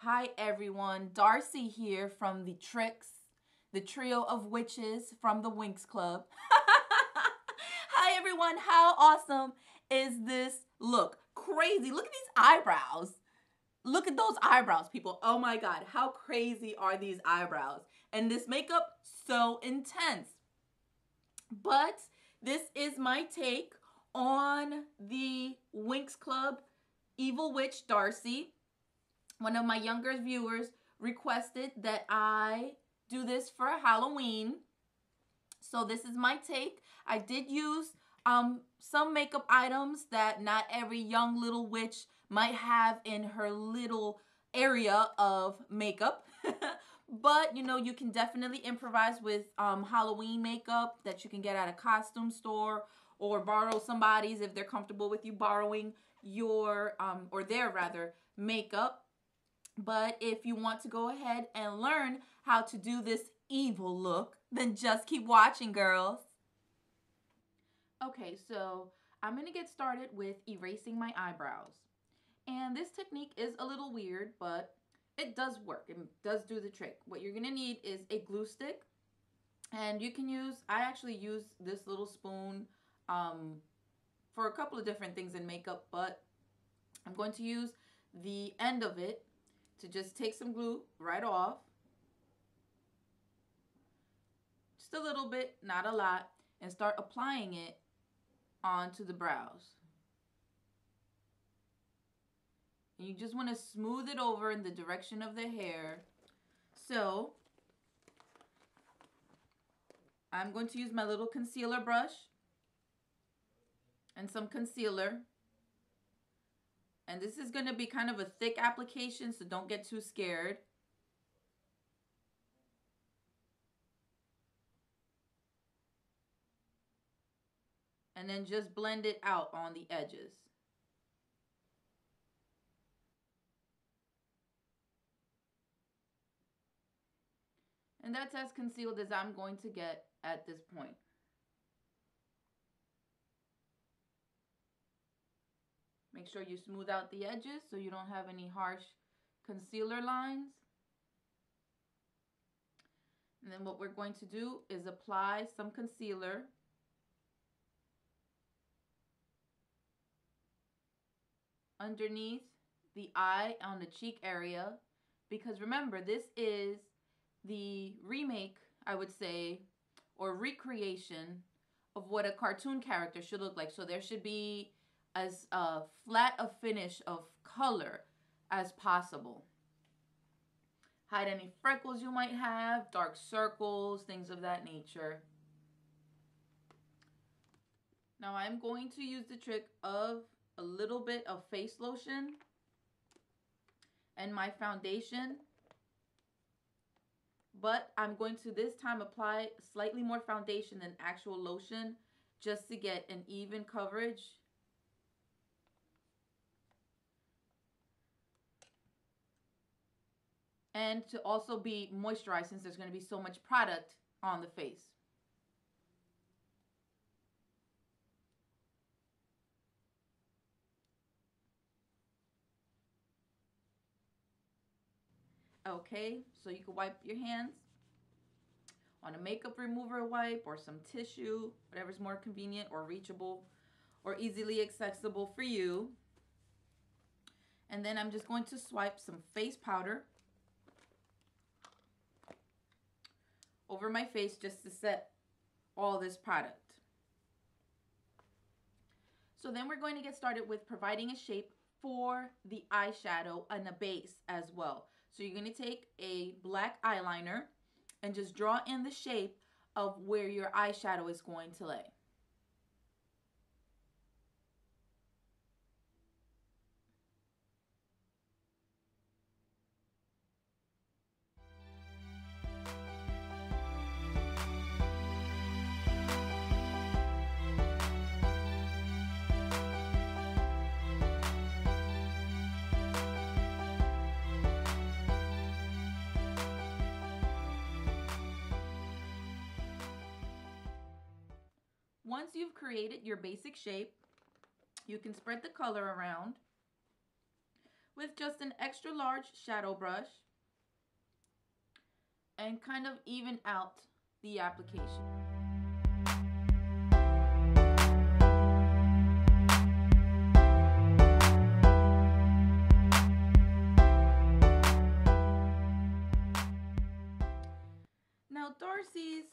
Hi everyone, Darcy here from the trio of witches from the Winx Club. Hi everyone, how awesome is this look? Crazy, look at these eyebrows. Look at those eyebrows, people. Oh my God, how crazy are these eyebrows? And this makeup, so intense. But this is my take on the Winx Club Evil Witch Darcy. One of my younger viewers requested that I do this for Halloween. So this is my take. I did use some makeup items that not every young little witch might have in her little area of makeup. But, you know, you can definitely improvise with Halloween makeup that you can get at a costume store or borrow somebody's if they're comfortable with you borrowing your, or their rather, makeup. But if you want to go ahead and learn how to do this evil look, then just keep watching, girls. Okay, so I'm going to get started with erasing my eyebrows. And this technique is a little weird, but it does work. It does do the trick. What you're going to need is a glue stick. And you can use, I actually use this little spoon for a couple of different things in makeup, but I'm going to use the end of it to just take some glue right off. Just a little bit, not a lot, and start applying it onto the brows. And you just want to smooth it over in the direction of the hair. So I'm going to use my little concealer brush and some concealer. And this is going to be kind of a thick application, so don't get too scared. And then just blend it out on the edges. And that's as concealed as I'm going to get at this point. Make sure you smooth out the edges so you don't have any harsh concealer lines. And then what we're going to do is apply some concealer underneath the eye on the cheek area, because remember, this is the remake, I would say, or recreation of what a cartoon character should look like. So there should be as flat a finish of color as possible. Hide any freckles you might have, dark circles, things of that nature. Now I'm going to use the trick of a little bit of face lotion and my foundation. But I'm going to this time apply slightly more foundation than actual lotion just to get an even coverage. And to also be moisturized since there's going to be so much product on the face. Okay, so you can wipe your hands on a makeup remover wipe or some tissue, whatever's more convenient or reachable or easily accessible for you. And then I'm just going to swipe some face powder over my face just to set all this product. So then we're going to get started with providing a shape for the eyeshadow and a base as well. So you're going to take a black eyeliner and just draw in the shape of where your eyeshadow is going to lay. Once you've created your basic shape, you can spread the color around with just an extra large shadow brush and kind of even out the application. Now Darcy's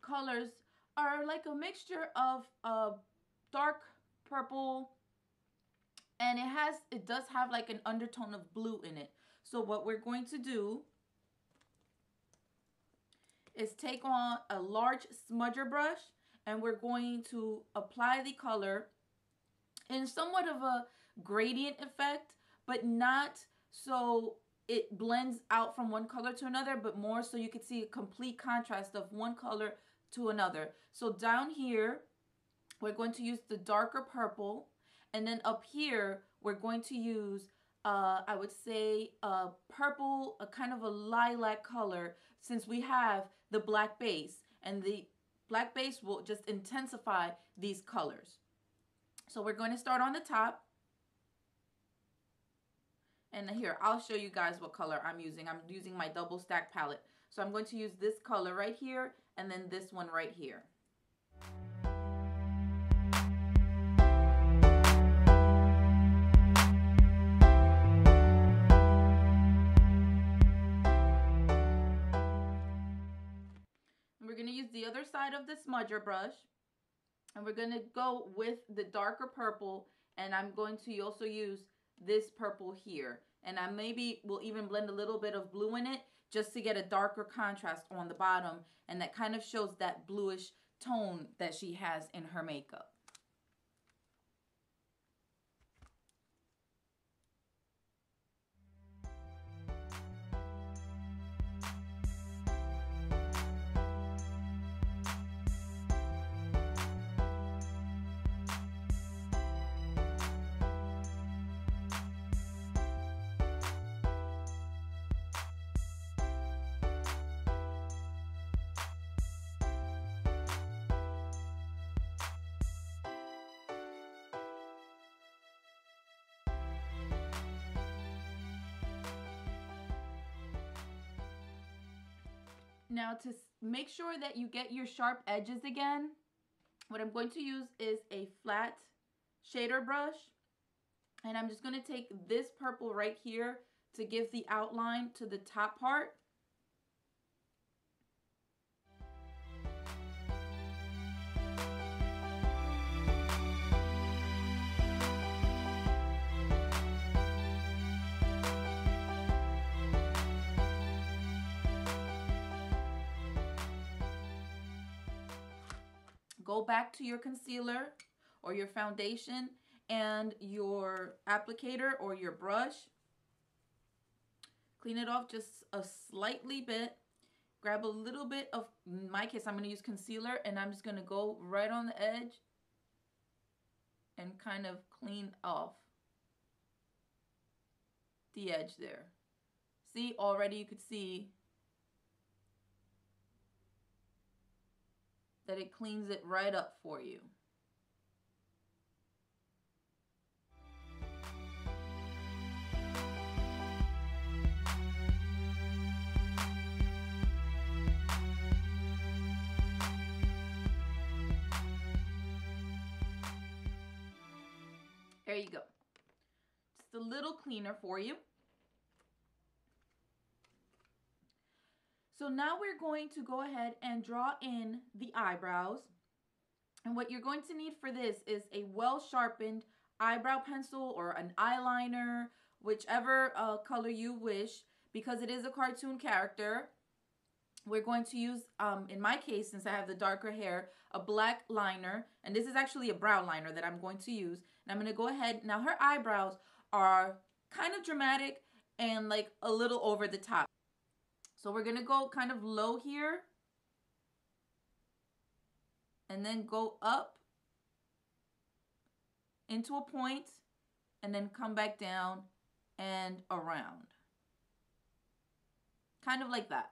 colors are like a mixture of dark purple, and it does have like an undertone of blue in it. So what we're going to do is take on a large smudger brush, and we're going to apply the color in somewhat of a gradient effect, but not so it blends out from one color to another, but more so you can see a complete contrast of one color to another. So down here, we're going to use the darker purple, and then up here, we're going to use, I would say, a purple, a kind of a lilac color, since we have the black base, and the black base will just intensify these colors. So we're going to start on the top. And here, I'll show you guys what color I'm using. I'm using my double stack palette. So I'm going to use this color right here, and then this one right here. And we're going to use the other side of the smudger brush, and we're going to go with the darker purple, and I'm going to also use this purple here, and I maybe will even blend a little bit of blue in it just to get a darker contrast on the bottom, and that kind of shows that bluish tone that she has in her makeup. Now to make sure that you get your sharp edges again, what I'm going to use is a flat shader brush, and I'm just going to take this purple right here to give the outline to the top part. Go back to your concealer or your foundation and your applicator or your brush. Clean it off just a slightly bit. Grab a little bit of, in my case, I'm going to use concealer, and I'm just going to go right on the edge and kind of clean off the edge there. See, already you could see that it cleans it right up for you. There you go. Just a little cleaner for you. So now we're going to go ahead and draw in the eyebrows. And what you're going to need for this is a well-sharpened eyebrow pencil or an eyeliner, whichever color you wish, because it is a cartoon character. We're going to use, in my case, since I have the darker hair, a black liner. And this is actually a brow liner that I'm going to use. And I'm going to go ahead. Now, her eyebrows are kind of dramatic and like a little over the top. So we're going to go kind of low here. And then go up into a point. And then come back down and around. Kind of like that.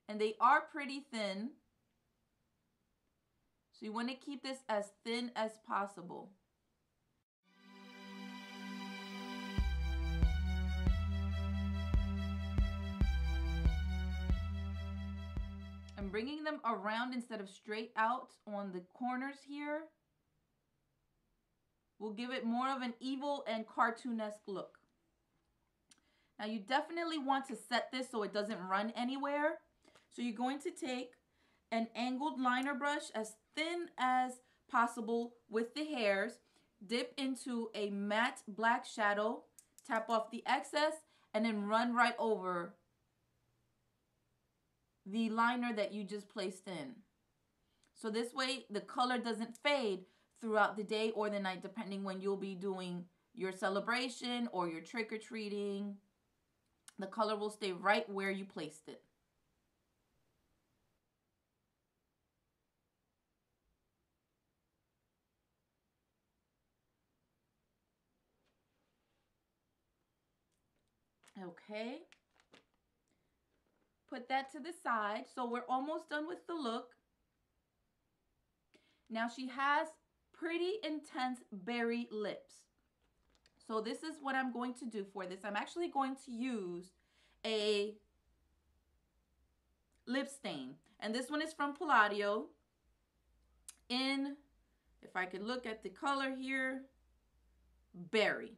And they are pretty thin. So you want to keep this as thin as possible. I'm bringing them around instead of straight out on the corners here. Will give it more of an evil and cartoonesque look. Now you definitely want to set this so it doesn't run anywhere. So you're going to take an angled liner brush as thin as possible with the hairs, dip into a matte black shadow, tap off the excess, and then run right over the liner that you just placed in. So this way the color doesn't fade throughout the day or the night, depending when you'll be doing your celebration or your trick-or-treating. The color will stay right where you placed it. Okay. Put that to the side. So we're almost done with the look. Now she has pretty intense berry lips. So this is what I'm going to do for this. I'm actually going to use a lip stain. And this one is from Palladio in, if I could look at the color here, berry.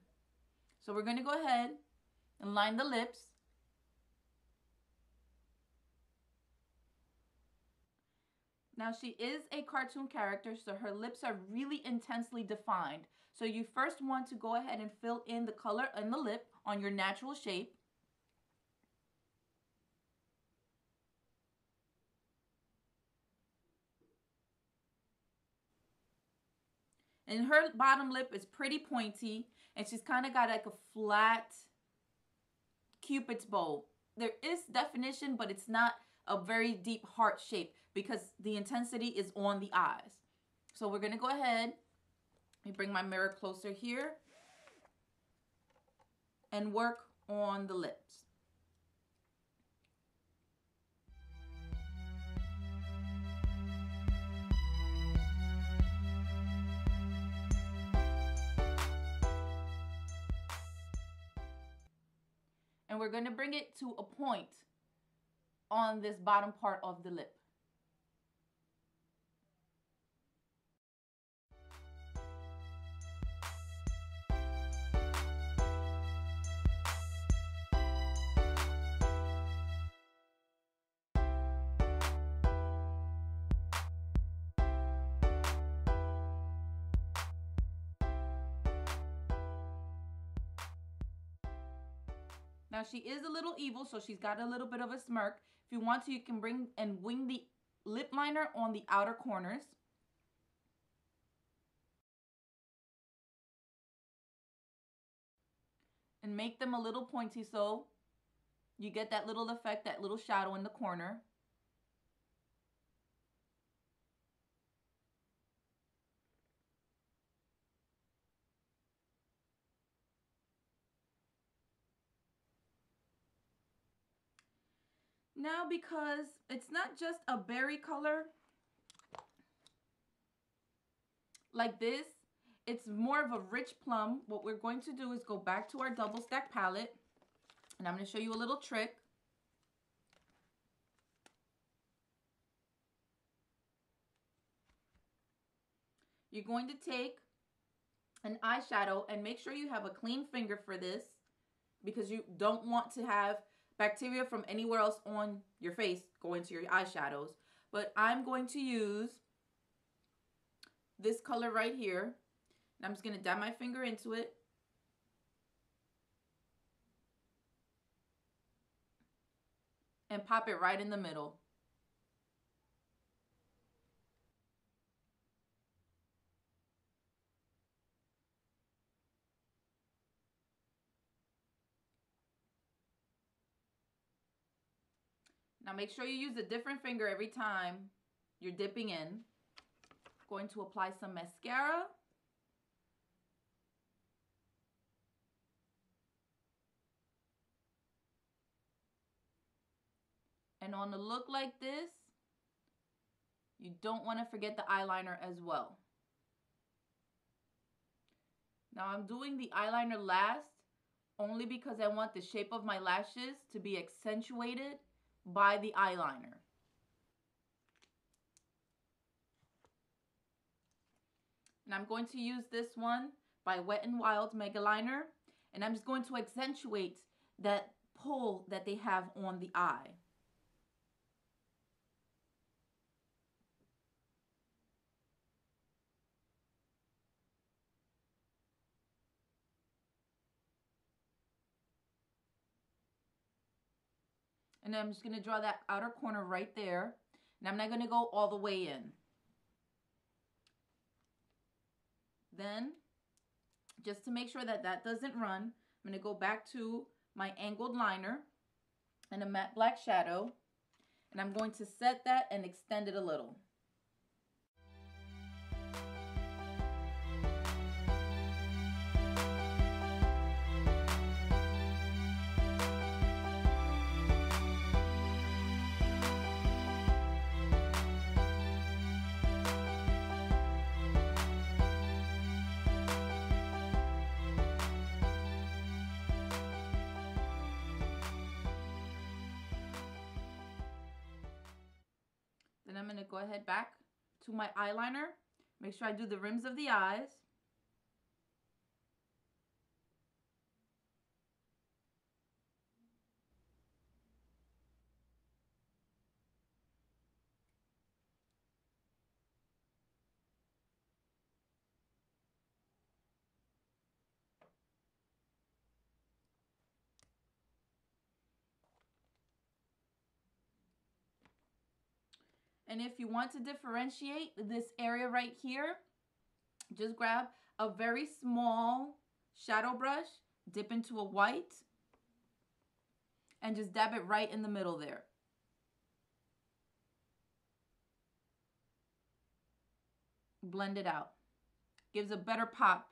So we're going to go ahead and line the lips. Now she is a cartoon character, so her lips are really intensely defined. So you first want to go ahead and fill in the color in the lip on your natural shape. And her bottom lip is pretty pointy, and she's kind of got like a flat Cupid's bow. There is definition, but it's not a very deep heart shape because the intensity is on the eyes. So we're going to go ahead. Let me bring my mirror closer here and work on the lips. And we're going to bring it to a point on this bottom part of the lip. Now she is a little evil, so she's got a little bit of a smirk. If you want to, you can bring and wing the lip liner on the outer corners. And make them a little pointy so you get that little effect, that little shadow in the corner. Now, because it's not just a berry color like this, it's more of a rich plum. What we're going to do is go back to our double stack palette, and I'm going to show you a little trick. You're going to take an eyeshadow and make sure you have a clean finger for this because you don't want to have bacteria from anywhere else on your face go into your eyeshadows. But I'm going to use this color right here. And I'm just going to dab my finger into it. And pop it right in the middle. Now make sure you use a different finger every time you're dipping in. Going to apply some mascara. And on a look like this, You don't want to forget the eyeliner as well. Now I'm doing the eyeliner last only because I want the shape of my lashes to be accentuated by the eyeliner. And I'm going to use this one by Wet n Wild Mega Liner. And I'm just going to accentuate that pull that they have on the eye. And then I'm just going to draw that outer corner right there. And I'm not going to go all the way in. Then, just to make sure that that doesn't run, I'm going to go back to my angled liner and a matte black shadow. And I'm going to set that and extend it a little. Then I'm going to go ahead back to my eyeliner. Make sure I do the rims of the eyes. And if you want to differentiate this area right here, just grab a very small shadow brush, dip into a white, and just dab it right in the middle there. Blend it out. Gives a better pop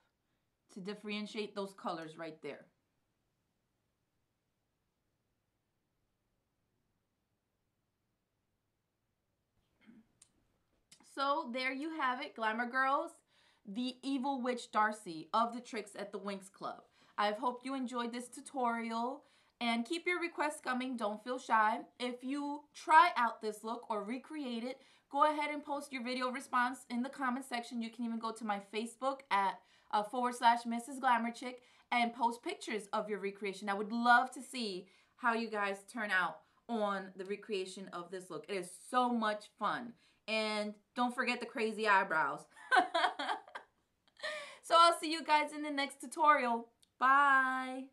to differentiate those colors right there. So there you have it, Glamour Girls, the evil witch Darcy of the tricks at the Winx Club. I hope you enjoyed this tutorial, and keep your requests coming. Don't feel shy. If you try out this look or recreate it, go ahead and post your video response in the comment section. You can even go to my Facebook at /Mrs. Glamour Chick and post pictures of your recreation. I would love to see how you guys turn out on the recreation of this look. It is so much fun. And don't forget the crazy eyebrows. So I'll see you guys in the next tutorial. Bye.